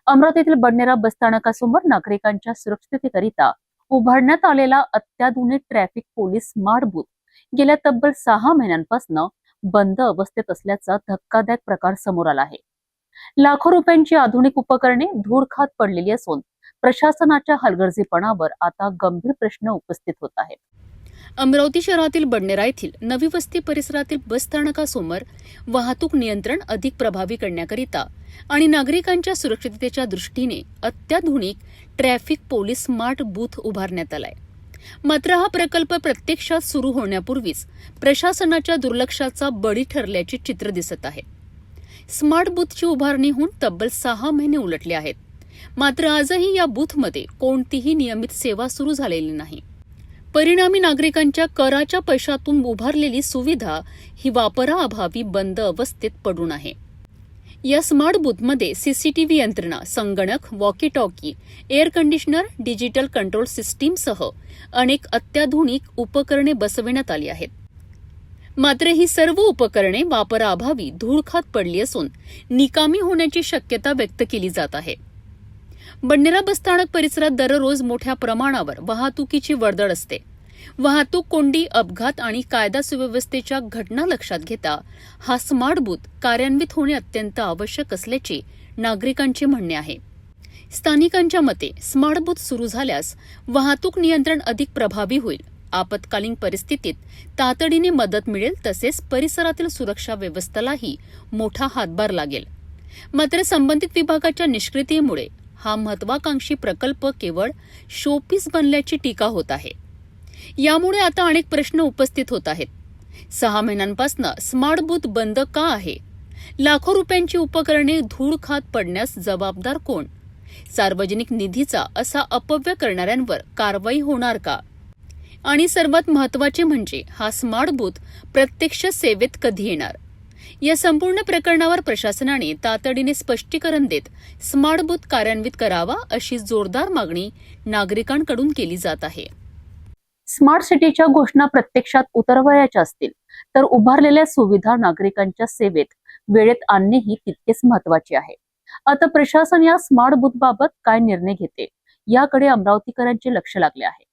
अमरावतीतील बडनेरा बसस्थानकासमोर नागरिकांच्या सुरक्षिततेकरिता उभारण्यात आलेला अत्याधुनिक ट्रॅफिक पोलीस स्मार्ट बूथ गेल्या तब्बल 6 महिन्यांपासून बंद अवस्थेत असल्याचा धक्कादायक प्रकार समोर आला आहे। लाखो रुपयांची आधुनिक उपकरणे धूळ खात पडलेली असून प्रशासनाच्या हलगर्जीपणावर आता गंभीर प्रश्न उपस्थित होत आहेत। अमरावती शहरातील बडनेरा येथील नवी वस्ती परिसरातील बसस्थानकासमोर वाहतूक नियंत्रण अधिक प्रभावी करण्याकरिता आणि नागरिकांच्या सुरक्षिततेच्या दृष्टीने अत्याधुनिक ट्रॅफिक पोलीस स्मार्ट बूथ उभारण्यात आलाय। मात्र हा प्रकल्प प्रत्यक्षात सुरू होण्यापूर्वीच प्रशासनाच्या दुर्लक्षाचा बळी ठरल्याचे चित्र दिसत आहे। स्मार्ट बूथची उभारणी होऊन तब्बल 6 महिने उलटले आहेत, मात्र आजही या बूथमध्ये कोणतीही नियमित सेवा सुरू झालेली नाही। परिणामी नागरिकांच्या कराच्या पैशातून उभारलेली सुविधा ही वापराअभावी बंद अवस्थेत पडून आहे। या स्मार्ट बूथमध्ये सीसीटीव्ही यंत्रणा, संगणक, walkie talkie, air conditioner, digital control सिस्टीमसह अनेक अत्याधुनिक उपकरणे बसविण्यात आली आहेत। मात्र ही सर्व उपकरणे वापराअभावी धूळ खात पडली असून निकामी होण्याची शक्यता व्यक्त केली जात आहे। बडनेरा बसस्थानक परिसरात दररोज मोठ्या प्रमाणावर वाहतुकीची वर्दळ असते। वाहतूक कोंडी, अपघात आणि कायदा सुव्यवस्थेच्या घटना लक्षात घेता हा स्मार्ट बूथ कार्यान्वित होणे अत्यंत आवश्यक असल्याचे नागरिकांचे म्हणणे आहे। स्थानिकांच्या मते स्मार्ट बूथ सुरू झाल्यास वाहतूक नियंत्रण अधिक प्रभावी होईल, आपत्कालीन परिस्थितीत तातडीने मदत मिळेल, तसेच परिसरातील सुरक्षा व्यवस्थेलाही मोठा हातभार लागेल। मात्र संबंधित विभागाच्या निष्क्रियतेमुळे हा महत्वाकांक्षी प्रकल्प केवळ शोपीस बनल्याची टीका होत आहे। यामुळे आता अनेक प्रश्न उपस्थित होत आहेत। 6 महिन्यांपासून स्मार्ट बूथ बंद का आहे? लाखो रुपयांची उपकरणे धूळ खात पडण्यास जबाबदार कोण? सार्वजनिक निधीचा असा अपव्यय करणाऱ्यांवर कारवाई होणार का? आणि सर्वात महत्त्वाचे म्हणजे हा स्मार्ट बूथ प्रत्यक्ष सेवेत कधी येणार? या संपूर्ण प्रकरणावर प्रशासनाने तातडीने स्पष्टीकरण देत स्मार्ट बूथ कार्यान्वित करावा अशी जोरदार मागणी नागरिकांकडून केली जात आहे। स्मार्ट सिटीच्या घोषणा प्रत्यक्षात उतरवायच्या असतील तर उभारलेल्या सुविधा नागरिकांच्या सेवेत वेळेत आणणेही तितकेच महत्त्वाचे आहे। आता प्रशासन या स्मार्ट बूथ बाबत काय निर्णय घेते याकडे अमरावतीकरांचे लक्ष लागले आहे।